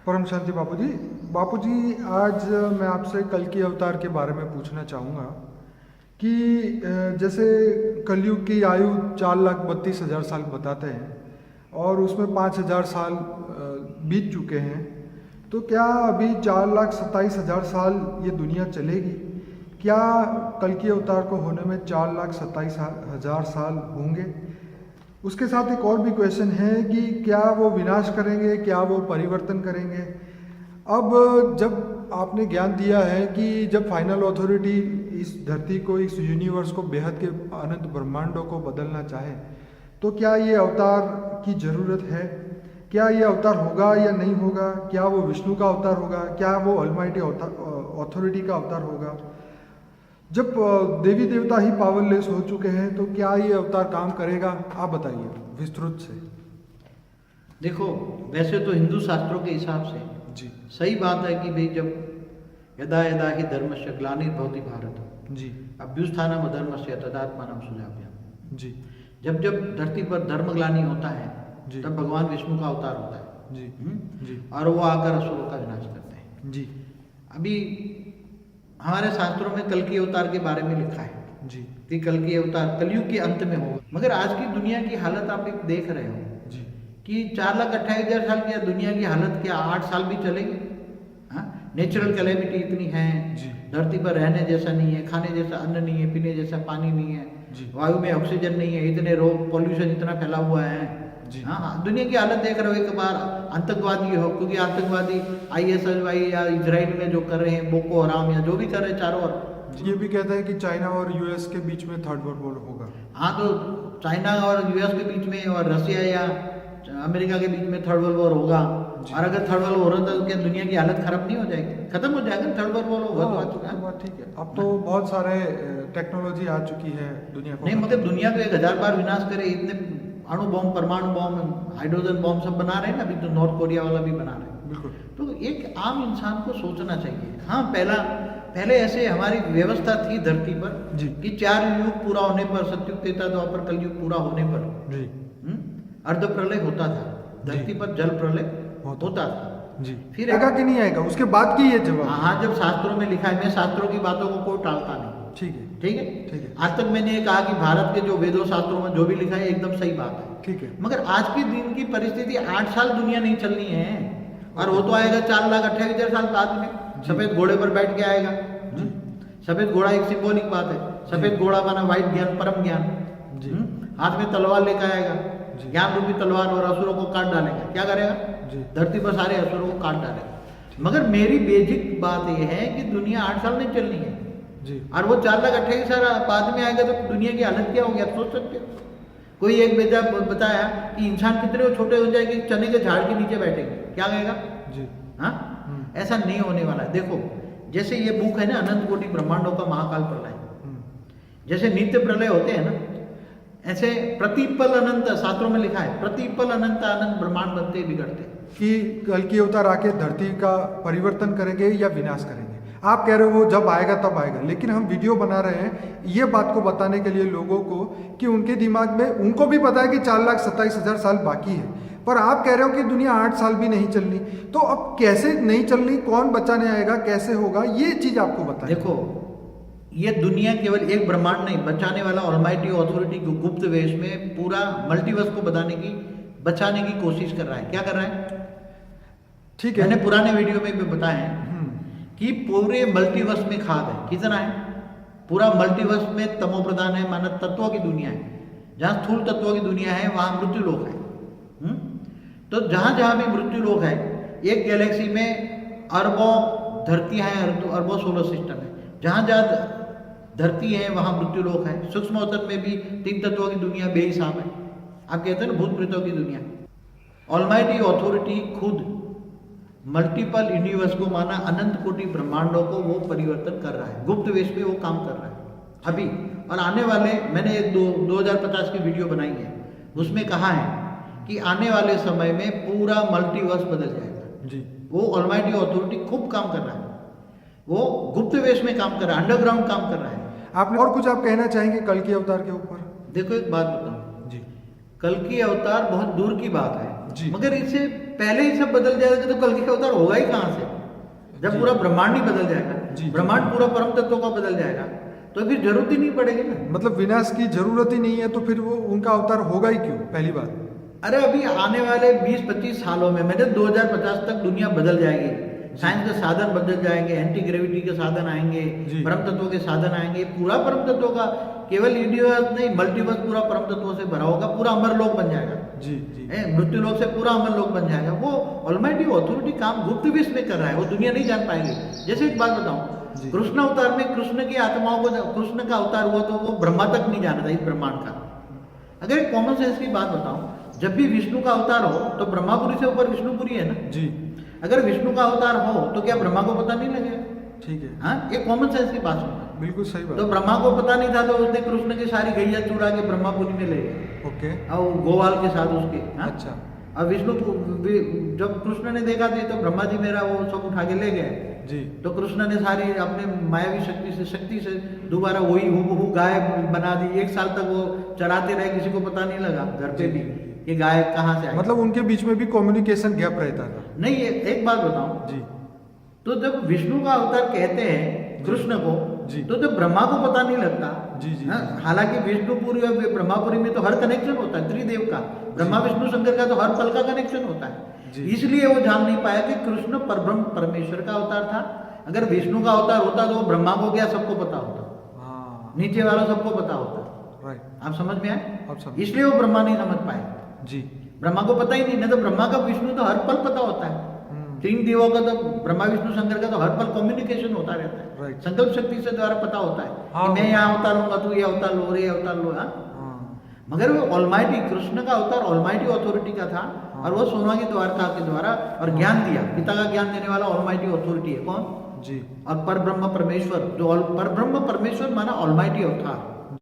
परम शांति बापूजी। बापूजी, आज मैं आपसे कल के अवतार के बारे में पूछना चाहूँगा कि जैसे कलयुग की आयु 4,32,000 साल बताते हैं और उसमें 5,000 साल बीत चुके हैं, तो क्या अभी 4,27,000 साल ये दुनिया चलेगी? क्या कल के अवतार को होने में 4,27,000 साल होंगे? उसके साथ एक और भी क्वेश्चन है कि क्या वो विनाश करेंगे, क्या वो परिवर्तन करेंगे? अब जब आपने ज्ञान दिया है कि जब फाइनल अथॉरिटी इस धरती को, इस यूनिवर्स को, बेहद के अनंत ब्रह्मांडों को बदलना चाहे, तो क्या ये अवतार की ज़रूरत है? क्या ये अवतार होगा या नहीं होगा? क्या वो विष्णु का अवतार होगा? क्या वो ऑलमाइटी अथॉरिटी का अवतार होगा? जब देवी देवता ही पावरलेस हो चुके हैं, तो क्या ये अवतार काम करेगा? आप बताइए विस्तृत से। देखो, वैसे तो हिंदू शास्त्रों के हिसाब से जी सही बात है कि भाई जब यदा यदा ही धर्मस्य ग्लानिर्भवति भारत जी अभ्युत्थानम् अधर्मस्य तदात्मानं सृजाम्यहम्। जी जब जब धरती पर धर्मग्लानि होता है जी तब भगवान विष्णु का अवतार होता है। जी जी और वो आकर असुरों का विनाश करते हैं। जी अभी हमारे शास्त्रों में कल की अवतार के बारे में लिखा है जी कि कल की अवतार कलयुग के अंत में होगा। मगर आज की दुनिया की हालत आप एक देख रहे हो जी कि 4,28,000 साल की दुनिया की हालत क्या 8 साल भी चलेगी? हाँ, नेचुरल कैलेमिटी इतनी है, जी धरती पर रहने जैसा नहीं है, खाने जैसा अन्न नहीं है, पीने जैसा पानी नहीं है, जी वायु में ऑक्सीजन नहीं है, इतने रोग, पॉल्यूशन इतना फैला हुआ है। जी हाँ, दुनिया की हालत देख रहे हो। एक बार आतंकवादी हो, क्योंकि आतंकवादी ISIS या इजराइल में जो कर रहे हैं, बोको हराम या जो भी कर रहे हैं चारों ओर। ये भी कहते हैं कि चाइना और US के बीच में थर्ड वर्ल्ड वॉर होगा। हाँ, तो चाइना और US के बीच में और रसिया या अमेरिका के बीच में थर्ड वर्ल्ड वॉर होगा। और अगर थर्ड वर्ल्ड वॉर होता है तो क्या दुनिया की हालत खराब नहीं हो जाएगी? खत्म हो जाएगा। थर्ड वर्ल्ड वॉर होगा तो आ चुका है। बात ठीक है। अब तो बहुत सारे टेक्नोलॉजी आ चुकी है दुनिया को। नहीं, मगर दुनिया को 1,000 बार विनाश करे, इतने अणु बॉम्ब, परमाणु बॉम्ब, हाइड्रोजन बॉम्ब सब बना रहे हैं ना। अभी तो नॉर्थ कोरिया वाला भी बना रहे हैं। बिल्कुल। तो एक आम इंसान को सोचना चाहिए। हाँ, पहले ऐसे हमारी व्यवस्था थी धरती पर जी कि 4 युग पूरा होने पर, सतयुग, त्रेता, द्वापर, कलयुग पूरा होने पर जी अर्ध प्रलय होता था धरती पर, जल प्रलय होता था जी। फिर आएगा कि नहीं आएगा, उसके बाद की ये जवाब। हाँ, जब शास्त्रों में लिखा है, मैं शास्त्रों की बातों को कोई टालता नहीं। ठीक है ठीक है, ठीक है आज तक मैंने ये कहा कि भारत के जो वेदों शास्त्रों में जो भी लिखा है एकदम सही बात है। ठीक है। मगर आज के दिन की परिस्थिति 8 साल दुनिया नहीं चलनी है, और वो तो आएगा 4,28,000 साल बाद में। सफेद घोड़े पर बैठ के आएगा। सफेद घोड़ा एक सिंबॉलिक बात है। सफेद घोड़ा माना वाइट ज्ञान, परम ज्ञान। जी हाथ में तलवार लेकर आएगा, ज्ञान रूपी तलवार, और असुरों को काट डालेगा। क्या करेगा? जी धरती पर सारे असुरों को काट डालेगा। मगर मेरी बेसिक बात यह है कि दुनिया 8 साल नहीं चलनी है जी। और वो 4,28,000 साल बाद में आएगा तो दुनिया की हालत क्या होगी? आप सोच सकते हो? कोई एक बेटा बताया कि इंसान कितने छोटे हो जाएंगे, चने के झाड़ के नीचे बैठेंगे। क्या कहेगा? जी हाँ, ऐसा नहीं होने वाला है। देखो, जैसे ये बुक है ना, अनंत कोटि ब्रह्मांडों का महाकाल प्रलय, जैसे नित्य प्रलय होते हैं ना, ऐसे प्रतिपल अनंत शास्त्रों में लिखा है, प्रतिपल अनंत अनंत ब्रह्मांड बनते बिगड़ते। कि कल की अवतार आके धरती का परिवर्तन करेंगे या विनाश करेंगे। आप कह रहे हो वो जब आएगा तब आएगा, लेकिन हम वीडियो बना रहे हैं ये बात को बताने के लिए लोगों को कि उनके दिमाग में, उनको भी पता है कि 4,27,000 साल बाकी है, पर आप कह रहे हो कि दुनिया 8 साल भी नहीं चलनी। तो अब कैसे नहीं चलनी, कौन बचाने आएगा, कैसे होगा, ये चीज आपको बताएं। देखो, ये दुनिया केवल एक ब्रह्मांड नहीं, बचाने वाला ऑलमाइटी अथॉरिटी को गुप्त वेश में पूरा मल्टीवर्स को बचाने की कोशिश कर रहा है। क्या कर रहा है? ठीक है। मैंने पुराने वीडियो में भी बताया है कि पूरे मल्टीवर्स में खाद है। कितना है? पूरा मल्टीवर्स में तमो प्रधान है, माना तत्वों की दुनिया है। जहाँ स्थूल तत्वों की दुनिया है वहां मृत्यु लोक है। तो जहां जहां भी मृत्यु लोक है, एक गैलेक्सी में अरबों धरतियां हैं, अरबों सोलर सिस्टम है। जहां जहां धरती है वहां मृत्यु लोक है। सूक्ष्म तत्व में भी 3 तत्वों की दुनिया बेहिसाब है। आप कहते हैं ना भूत प्रेतों की दुनिया। ऑलमाइटी अथॉरिटी खुद मल्टीपल यूनिवर्स को, माना अनंत कोटि ब्रह्मांडों को वो परिवर्तन कर रहा है। गुप्त वेश में वो काम कर रहा है अभी। और आने वाले, मैंने एक 2050 की वीडियो बनाई है, उसमें कहा है कि आने वाले समय में पूरा मल्टीवर्स बदल जाएगा जी। वो ऑलमाइटी अथॉरिटी खूब काम कर रहा है, वो गुप्त वेश में काम कर रहा है, अंडरग्राउंड काम कर रहा है। आपने और कुछ आप कहना चाहेंगे कल के अवतार के ऊपर? देखो, एक बात बताऊं जी। कल की अवतार बहुत दूर की बात है। जी। मगर इससे पहले ही सब बदल जाएगा तो कल के अवतार होगा ही कहाँ से? जब जी। पूरा ब्रह्मांड ही बदल जी, जाएगा, जी। ब्रह्मांड पूरा परम तत्व का बदल जाएगा, तो फिर जरूरत ही नहीं पड़ेगी ना। मतलब विनाश की जरूरत ही नहीं है तो फिर वो उनका अवतार होगा ही क्यों, पहली बात। अरे अभी आने वाले 20-25 सालों में मैंने 2050 तक दुनिया बदल जाएगी, साइंस के साधन बदल जाएंगे, एंटी ग्रेविटी के साधन आएंगे, जी। परम तत्वों के साधन आएंगे, पूरा परम तत्वों का केवल यूनिवर्स नहीं मल्टीवर्स पूरा परम तत्वों से भरा होगा, पूरा अमर लोक बन जाएगा। जी जी मृत्यु लोक से पूरा अमर लोक बन जाएगा। वो ऑलमाइटी अथॉरिटी काम गुप्त विश्व में कर रहा है, वो दुनिया नहीं जान पाएगी। जैसे एक बात बताऊं, जी। कृष्ण अवतार में कृष्ण की आत्माओं को कृष्ण का अवतार हुआ तो वो ब्रह्मा तक नहीं जाना था इस ब्रह्मांड का। अगर एक कॉमन सेंस की बात बताऊं, जब भी विष्णु का अवतार हो तो ब्रह्मापुरी से ऊपर विष्णुपुरी है ना। जी अगर विष्णु का अवतार हो तो क्या ब्रह्मा को पता नहीं लगेगा? ठीक है, हाँ, ये कॉमन सेंस की बात सुनना। बिल्कुल सही तो बात। ब्रह्मा को पता नहीं था तो उसने कृष्ण की सारी गैया चुरा के ब्रह्मापुरी में ले गए, ओके, और गोवाल के साथ उसके। हाँ? अच्छा, और विष्णु जब कृष्ण ने देखा तो ब्रह्मा जी मेरा वो सब उठा के ले गए, जी तो कृष्ण ने सारी अपने मायावी शक्ति से दोबारा वही हूबहू गाय बना दी। 1 साल तक वो चराते रहे, किसी को पता नहीं लगा घर पे भी कि गाय कहाँ से आई। मतलब उनके बीच में भी कम्युनिकेशन गैप रहता था। नहीं, एक बात बताऊं, जी तो जब विष्णु का अवतार कहते हैं कृष्ण को, जी। तो जब ब्रह्मा को पता नहीं लगता। जी जी हाँ, हालांकि विष्णुपुरी और ब्रह्मापुरी में तो हर कनेक्शन होता है त्रिदेव का, ब्रह्मा विष्णु शंकर का तो हर पल का कनेक्शन होता है। जी। इसलिए वो जान नहीं पाया कि कृष्ण परब्रह्म परमेश्वर का अवतार था। अगर विष्णु का अवतार होता तो वो ब्रह्मा को क्या सबको पता होता, हाँ, नीचे वालों सबको पता होता। राइट, आप समझ में आए? अब समझ। इसलिए वो ब्रह्मा नहीं समझ पाए, जी, ब्रह्मा को पता ही नहीं तो ब्रह्मा का विष्णु तो हर पल पता होता है। तीन देवों का तो ब्रह्मा विष्णु शंकर का तो हर पल कम्युनिकेशन होता रहता है, Right. संकल्प शक्ति से द्वारा पता होता है हाँ। कि मैं यहाँ अवतार लूंगा, तू ये अवतार लो, ये अवतार लो। हाँ? हाँ, मगर वो ऑलमाइटी कृष्ण का अवतार ऑलमाइटी अथॉरिटी का था, और वो सोना की द्वारका के द्वारा और ज्ञान दिया, पिता का ज्ञान देने वाला ऑलमाइटी अथॉरिटी है कौन? जी, और परब्रह्म परमेश्वर, जो परब्रह्म परमेश्वर माना ऑलमाइटी अवतार।